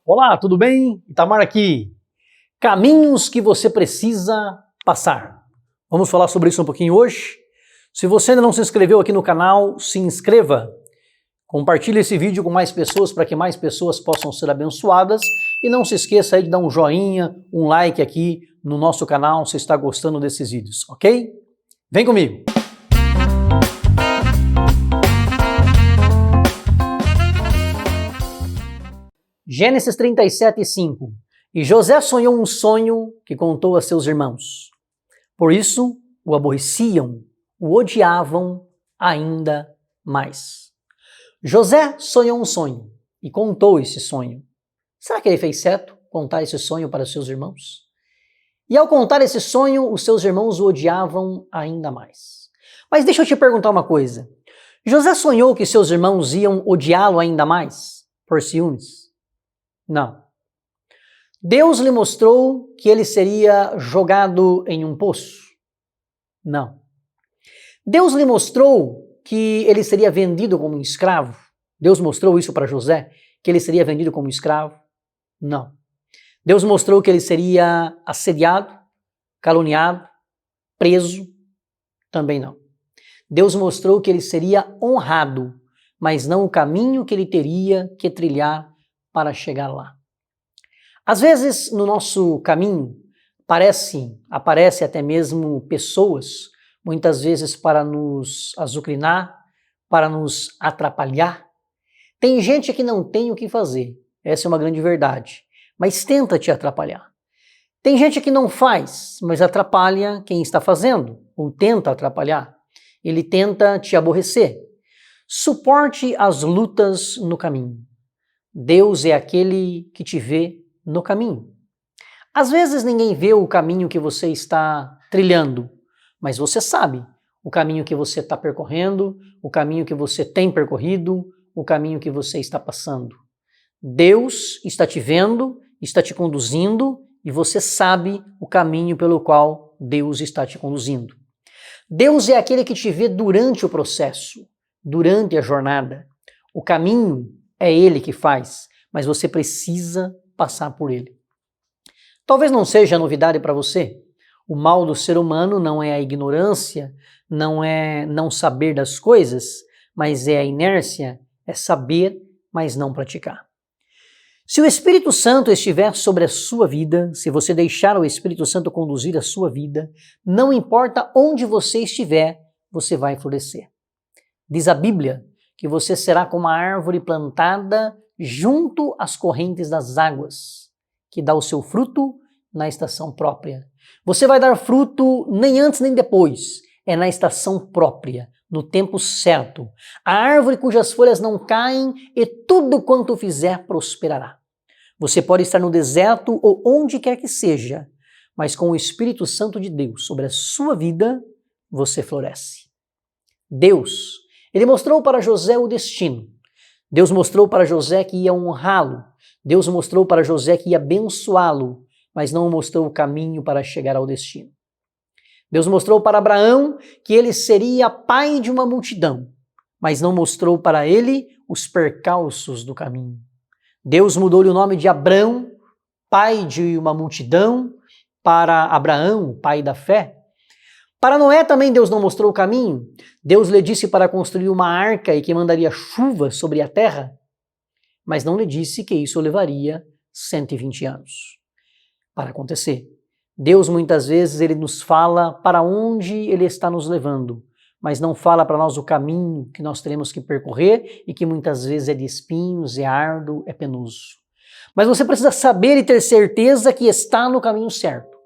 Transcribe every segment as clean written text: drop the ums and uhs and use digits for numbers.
Olá, tudo bem? Itamar aqui. Caminhos que você precisa passar. Vamos falar sobre isso um pouquinho hoje. Se você ainda não se inscreveu aqui no canal, se inscreva. Compartilhe esse vídeo com mais pessoas para que mais pessoas possam ser abençoadas. E não se esqueça aí de dar um joinha, um like aqui no nosso canal se está gostando desses vídeos, ok? Vem comigo! Gênesis 37:5. E José sonhou um sonho que contou a seus irmãos. Por isso o aborreciam, o odiavam ainda mais. José sonhou um sonho e contou esse sonho. Será que ele fez certo contar esse sonho para seus irmãos? E ao contar esse sonho, os seus irmãos o odiavam ainda mais. Mas deixa eu te perguntar uma coisa. José sonhou que seus irmãos iam odiá-lo ainda mais por ciúmes? Não. Deus lhe mostrou que ele seria jogado em um poço? Não. Deus lhe mostrou que ele seria vendido como um escravo? Deus mostrou isso para José, que ele seria vendido como escravo? Não. Deus mostrou que ele seria assediado, caluniado, preso? Também não. Deus mostrou que ele seria honrado, mas não o caminho que ele teria que trilhar para chegar lá. Às vezes, no nosso caminho, aparece até mesmo pessoas, muitas vezes para nos azucrinar, para nos atrapalhar. Tem gente que não tem o que fazer, essa é uma grande verdade, mas tenta te atrapalhar. Tem gente que não faz, mas atrapalha quem está fazendo, ou tenta atrapalhar. Ele tenta te aborrecer. Suporte as lutas no caminho. Deus é aquele que te vê no caminho. Às vezes ninguém vê o caminho que você está trilhando, mas você sabe o caminho que você está percorrendo, o caminho que você tem percorrido, o caminho que você está passando. Deus está te vendo, está te conduzindo e você sabe o caminho pelo qual Deus está te conduzindo. Deus é aquele que te vê durante o processo, durante a jornada. O caminho é Ele que faz, mas você precisa passar por Ele. Talvez não seja novidade para você. O mal do ser humano não é a ignorância, não é não saber das coisas, mas é a inércia, é saber, mas não praticar. Se o Espírito Santo estiver sobre a sua vida, se você deixar o Espírito Santo conduzir a sua vida, não importa onde você estiver, você vai florescer. Diz a Bíblia que você será como uma árvore plantada junto às correntes das águas, que dá o seu fruto na estação própria. Você vai dar fruto nem antes nem depois, é na estação própria, no tempo certo. A árvore cujas folhas não caem e tudo quanto fizer prosperará. Você pode estar no deserto ou onde quer que seja, mas com o Espírito Santo de Deus sobre a sua vida, você floresce. Deus, Ele mostrou para José o destino. Deus mostrou para José que ia honrá-lo. Deus mostrou para José que ia abençoá-lo, mas não mostrou o caminho para chegar ao destino. Deus mostrou para Abraão que ele seria pai de uma multidão, mas não mostrou para ele os percalços do caminho. Deus mudou-lhe o nome de Abrão, pai de uma multidão, para Abraão, pai da fé. Para Noé também Deus não mostrou o caminho. Deus lhe disse para construir uma arca e que mandaria chuva sobre a terra, mas não lhe disse que isso levaria 120 anos para acontecer. Deus muitas vezes ele nos fala para onde Ele está nos levando, mas não fala para nós o caminho que nós teremos que percorrer e que muitas vezes é de espinhos, é árduo, é penoso. Mas você precisa saber e ter certeza que está no caminho certo.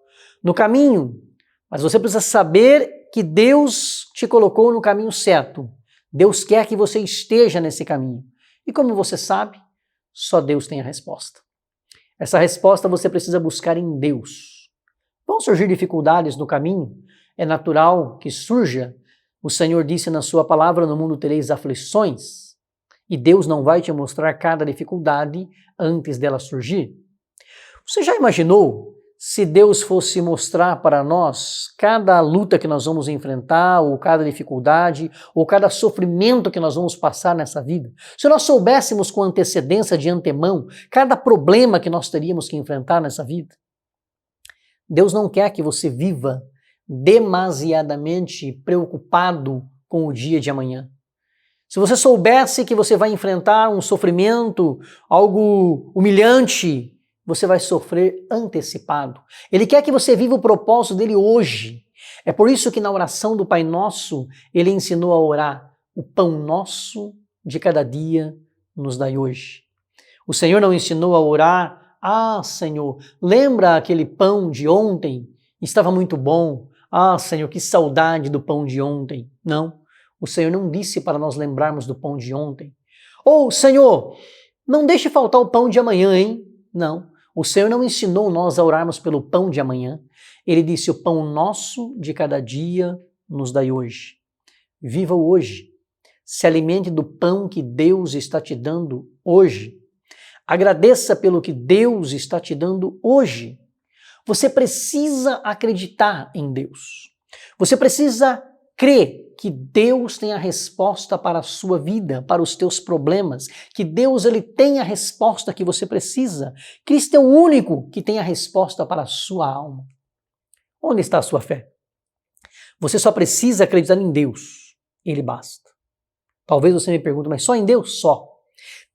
No caminho, mas você precisa saber que Deus te colocou no caminho certo. Deus quer que você esteja nesse caminho. E como você sabe, só Deus tem a resposta. Essa resposta você precisa buscar em Deus. Vão surgir dificuldades no caminho? É natural que surja. O Senhor disse na sua palavra, no mundo tereis aflições. E Deus não vai te mostrar cada dificuldade antes dela surgir. Você já imaginou se Deus fosse mostrar para nós cada luta que nós vamos enfrentar, ou cada dificuldade, ou cada sofrimento que nós vamos passar nessa vida? Se nós soubéssemos com antecedência, de antemão, cada problema que nós teríamos que enfrentar nessa vida? Deus não quer que você viva demasiadamente preocupado com o dia de amanhã. Se você soubesse que você vai enfrentar um sofrimento, algo humilhante, você vai sofrer antecipado. Ele quer que você viva o propósito dele hoje. É por isso que na oração do Pai Nosso, ele ensinou a orar: o pão nosso de cada dia nos dai hoje. O Senhor não ensinou a orar: ah, Senhor, lembra aquele pão de ontem? Estava muito bom. Ah, Senhor, que saudade do pão de ontem. Não, o Senhor não disse para nós lembrarmos do pão de ontem. Ou, Senhor, não deixe faltar o pão de amanhã, hein? Não. O Senhor não ensinou nós a orarmos pelo pão de amanhã. Ele disse: o pão nosso de cada dia nos dai hoje. Viva o hoje. Se alimente do pão que Deus está te dando hoje. Agradeça pelo que Deus está te dando hoje. Você precisa acreditar em Deus. Você precisa crer que Deus tem a resposta para a sua vida, para os teus problemas, que Deus ele tem a resposta que você precisa. Cristo é o único que tem a resposta para a sua alma. Onde está a sua fé? Você só precisa acreditar em Deus. Ele basta. Talvez você me pergunte, mas só em Deus? Só.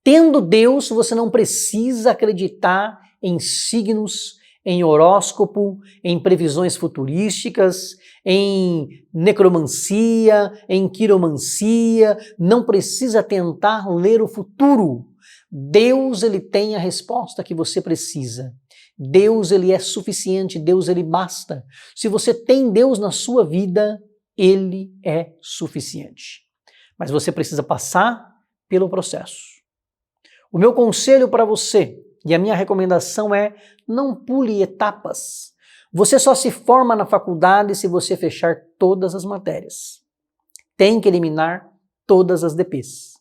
Tendo Deus, você não precisa acreditar em signos, em horóscopo, em previsões futurísticas, em necromancia, em quiromancia. Não precisa tentar ler o futuro. Deus, ele tem a resposta que você precisa. Deus, ele é suficiente. Deus, ele basta. Se você tem Deus na sua vida, ele é suficiente. Mas você precisa passar pelo processo. O meu conselho para você e a minha recomendação é: não pule etapas. Você só se forma na faculdade se você fechar todas as matérias. Tem que eliminar todas as DPs.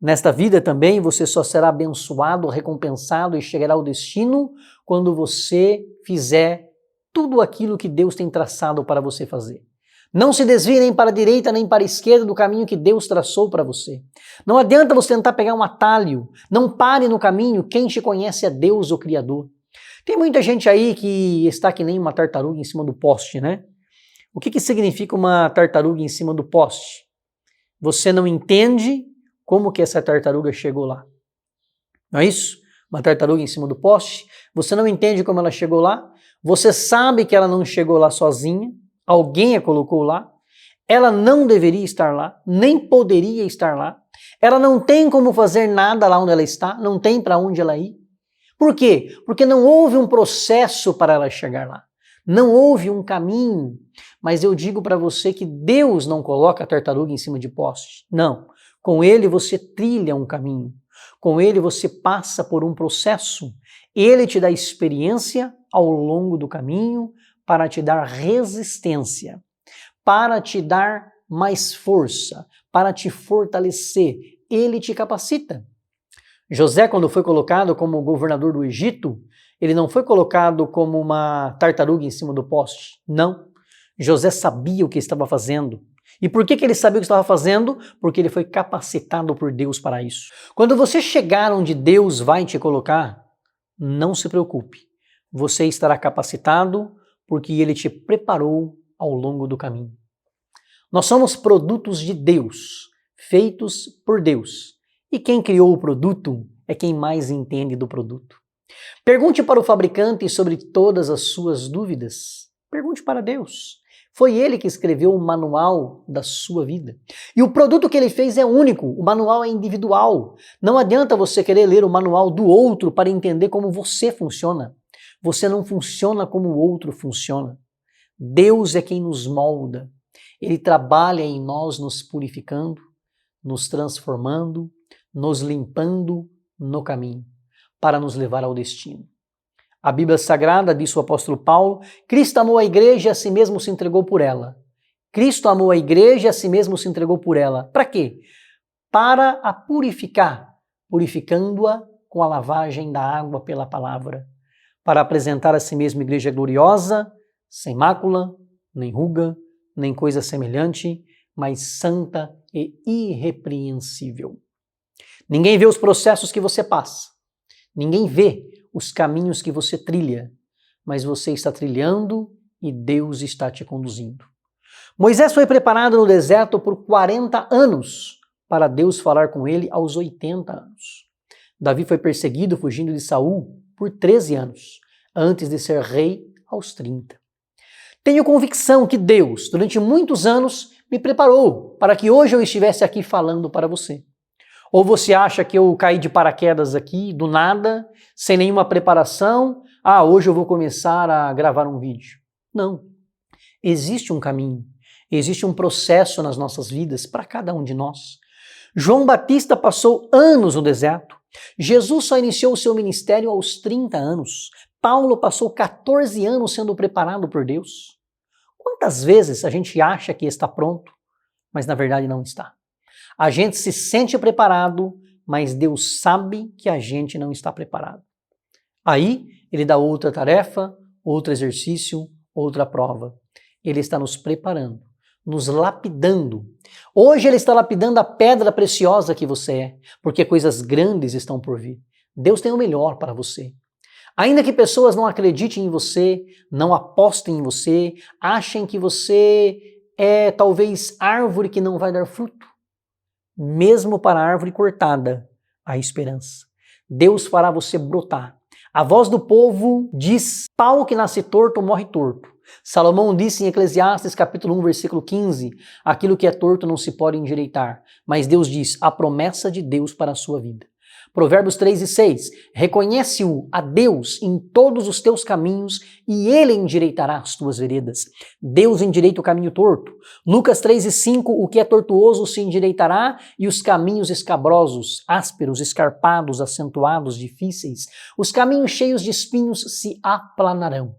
Nesta vida também você só será abençoado, recompensado e chegará ao destino quando você fizer tudo aquilo que Deus tem traçado para você fazer. Não se desvie nem para a direita nem para a esquerda do caminho que Deus traçou para você. Não adianta você tentar pegar um atalho. Não pare no caminho. Quem te conhece é Deus, o Criador. Tem muita gente aí que está que nem uma tartaruga em cima do poste, né? O que significa uma tartaruga em cima do poste? Você não entende como que essa tartaruga chegou lá. Não é isso? Uma tartaruga em cima do poste. Você não entende como ela chegou lá. Você sabe que ela não chegou lá sozinha. Alguém a colocou lá, ela não deveria estar lá, nem poderia estar lá, ela não tem como fazer nada lá onde ela está, não tem para onde ela ir. Por quê? Porque não houve um processo para ela chegar lá, não houve um caminho. Mas eu digo para você que Deus não coloca a tartaruga em cima de poste, não. Com ele você trilha um caminho, com ele você passa por um processo, ele te dá experiência ao longo do caminho, para te dar resistência, para te dar mais força, para te fortalecer. Ele te capacita. José, quando foi colocado como governador do Egito, ele não foi colocado como uma tartaruga em cima do poste. Não. José sabia o que estava fazendo. E por que ele sabia o que estava fazendo? Porque ele foi capacitado por Deus para isso. Quando você chegar onde Deus vai te colocar, não se preocupe. Você estará capacitado porque ele te preparou ao longo do caminho. Nós somos produtos de Deus, feitos por Deus. E quem criou o produto é quem mais entende do produto. Pergunte para o fabricante sobre todas as suas dúvidas. Pergunte para Deus. Foi ele que escreveu o manual da sua vida. E o produto que ele fez é único, o manual é individual. Não adianta você querer ler o manual do outro para entender como você funciona. Você não funciona como o outro funciona. Deus é quem nos molda. Ele trabalha em nós nos purificando, nos transformando, nos limpando no caminho, para nos levar ao destino. A Bíblia Sagrada, diz o apóstolo Paulo, Cristo amou a igreja e a si mesmo se entregou por ela. Cristo amou a igreja e a si mesmo se entregou por ela. Para quê? Para a purificar, purificando-a com a lavagem da água pela palavra. para apresentar a si mesmo igreja gloriosa, sem mácula, nem ruga, nem coisa semelhante, mas santa e irrepreensível. Ninguém vê os processos que você passa. Ninguém vê os caminhos que você trilha, mas você está trilhando e Deus está te conduzindo. Moisés foi preparado no deserto por 40 anos para Deus falar com ele aos 80 anos. Davi foi perseguido fugindo de Saul por 13 anos, antes de ser rei aos 30. Tenho convicção que Deus, durante muitos anos, me preparou para que hoje eu estivesse aqui falando para você. Ou você acha que eu caí de paraquedas aqui, do nada, sem nenhuma preparação? Hoje eu vou começar a gravar um vídeo. Não. Existe um caminho, existe um processo nas nossas vidas para cada um de nós. João Batista passou anos no deserto. Jesus só iniciou o seu ministério aos 30 anos. Paulo passou 14 anos sendo preparado por Deus. Quantas vezes a gente acha que está pronto, mas na verdade não está? A gente se sente preparado, mas Deus sabe que a gente não está preparado. Aí, Ele dá outra tarefa, outro exercício, outra prova. Ele está nos preparando, nos lapidando. Hoje Ele está lapidando a pedra preciosa que você é, porque coisas grandes estão por vir. Deus tem o melhor para você. Ainda que pessoas não acreditem em você, não apostem em você, achem que você é talvez árvore que não vai dar fruto. Mesmo para a árvore cortada, há esperança. Deus fará você brotar. A voz do povo diz: pau que nasce torto morre torto. Salomão disse em Eclesiastes capítulo 1, versículo 15, aquilo que é torto não se pode endireitar. Mas Deus diz, a promessa de Deus para a sua vida. Provérbios 3 e 6, reconhece-o a Deus em todos os teus caminhos e Ele endireitará as tuas veredas. Deus endireita o caminho torto. Lucas 3 e 5, o que é tortuoso se endireitará e os caminhos escabrosos, ásperos, escarpados, acentuados, difíceis, os caminhos cheios de espinhos se aplanarão.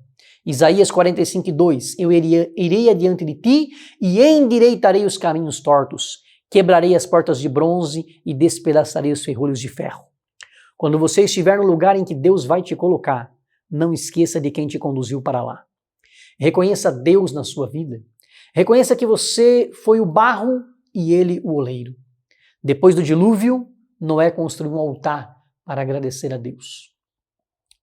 Isaías 45 e 2, eu irei adiante de ti e endireitarei os caminhos tortos. Quebrarei as portas de bronze e despedaçarei os ferrolhos de ferro. Quando você estiver no lugar em que Deus vai te colocar, não esqueça de quem te conduziu para lá. Reconheça Deus na sua vida. Reconheça que você foi o barro e Ele o oleiro. Depois do dilúvio, Noé construiu um altar para agradecer a Deus.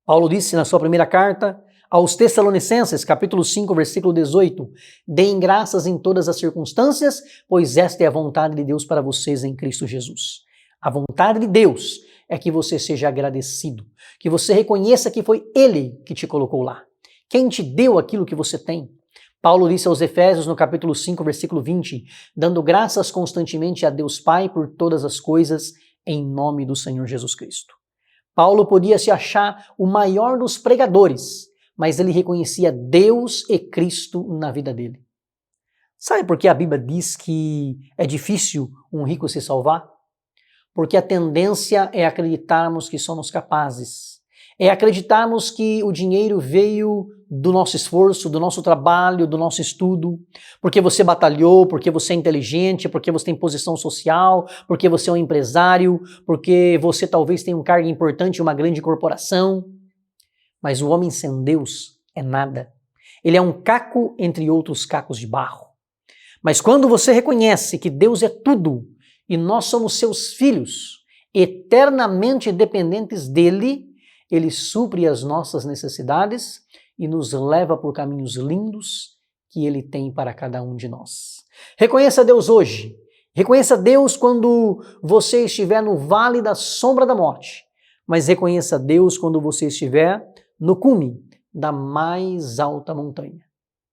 Paulo disse na sua primeira carta aos Tessalonicenses, capítulo 5, versículo 18, deem graças em todas as circunstâncias, pois esta é a vontade de Deus para vocês em Cristo Jesus. A vontade de Deus é que você seja agradecido, que você reconheça que foi Ele que te colocou lá. Quem te deu aquilo que você tem? Paulo disse aos Efésios, no capítulo 5, versículo 20, dando graças constantemente a Deus Pai por todas as coisas, em nome do Senhor Jesus Cristo. Paulo podia se achar o maior dos pregadores, mas ele reconhecia Deus e Cristo na vida dele. Sabe por que a Bíblia diz que é difícil um rico se salvar? Porque a tendência é acreditarmos que somos capazes. É acreditarmos que o dinheiro veio do nosso esforço, do nosso trabalho, do nosso estudo, porque você batalhou, porque você é inteligente, porque você tem posição social, porque você é um empresário, porque você talvez tenha um cargo importante em uma grande corporação. Mas o homem sem Deus é nada. Ele é um caco entre outros cacos de barro. Mas quando você reconhece que Deus é tudo e nós somos seus filhos, eternamente dependentes dele, ele supre as nossas necessidades e nos leva por caminhos lindos que ele tem para cada um de nós. Reconheça Deus hoje. Reconheça Deus quando você estiver no vale da sombra da morte. Mas reconheça Deus quando você estiver no cume da mais alta montanha.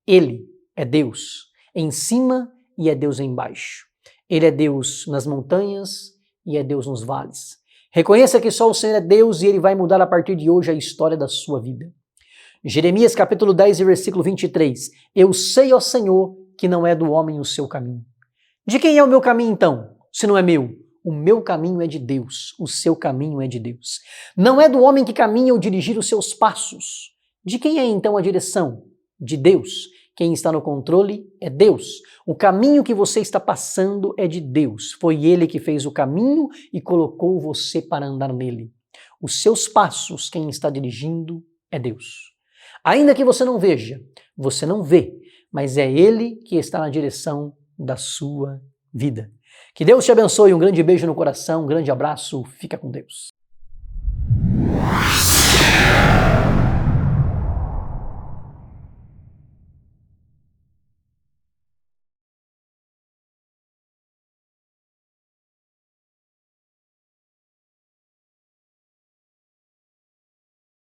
Ele é Deus em cima e é Deus embaixo. Ele é Deus nas montanhas e é Deus nos vales. Reconheça que só o Senhor é Deus e Ele vai mudar a partir de hoje a história da sua vida. Jeremias capítulo 10 e versículo 23. Eu sei, ó Senhor, que não é do homem o seu caminho. De quem é o meu caminho então, se não é meu? O meu caminho é de Deus, o seu caminho é de Deus. Não é do homem que caminha ou dirigir os seus passos. De quem é então a direção? De Deus. Quem está no controle é Deus. O caminho que você está passando é de Deus. Foi Ele que fez o caminho e colocou você para andar nele. Os seus passos, quem está dirigindo é Deus. Ainda que você não veja, você não vê, mas é Ele que está na direção da sua vida. Que Deus te abençoe, um grande beijo no coração, um grande abraço, fica com Deus.